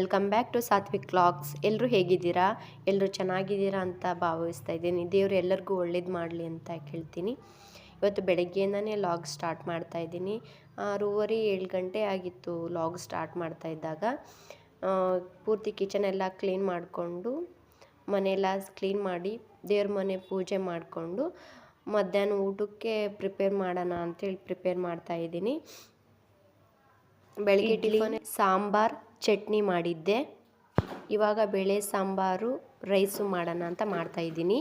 Welcome back to Satvik vlogs. ಎಲ್ಲರೂ ಹೇಗಿದ್ದೀರಾ? ಎಲ್ಲರೂ ಚೆನ್ನಾಗಿದ್ದೀರಾ ಅಂತ ಭಾವಿಸ್ತಾ ಇದ್ದೀನಿ. ದೇವರು ಎಲ್ಲರಿಗೂ ಒಳ್ಳೇದು ಮಾಡಲಿ ಅಂತ ಕೇಳ್ತೀನಿ. ಇವತ್ತು ಬೆಳಗ್ಗೆಯಿಂದನೇ ಲಾಗ್ ಸ್ಟಾರ್ಟ್ ಮಾಡ್ತಾ ಇದ್ದೀನಿ. 6:30 7 ಗಂಟೆ ಆಗಿತ್ತು ಲಾಗ್ ಸ್ಟಾರ್ಟ್ ಮಾಡ್ತಾ ಇದ್ದಾಗ. ಪೂರ್ತಿ ಕಿಚನ್ ಎಲ್ಲ ಕ್ಲೀನ್ ಮಾಡಿಕೊಂಡು, ಮನೆಯೆಲ್ಲ ಕ್ಲೀನ್ ಮಾಡಿ, ದೇವ್ರ ಮನೆ ಪೂಜೆ ಮಾಡಿಕೊಂಡು ಮಧ್ಯಾಹ್ನ ಊಟಕ್ಕೆ ಪ್ರಿಪೇರ್ ಮಾಡೋಣ ಅಂತೇಳಿ ಪ್ರಿಪೇರ್ ಮಾಡ್ತಾ ಇದ್ದೀನಿ. ಬೆಳಗ್ಗೆ ಟಿಫನ್ ಸಾಂಬಾರ್ ಚಟ್ನಿ ಮಾಡಿದ್ದೆ. ಇವಾಗ ಬೇಳೆ ಸಾಂಬಾರು ರೈಸು ಮಾಡೋಣ ಅಂತ ಮಾಡ್ತಾಯಿದ್ದೀನಿ.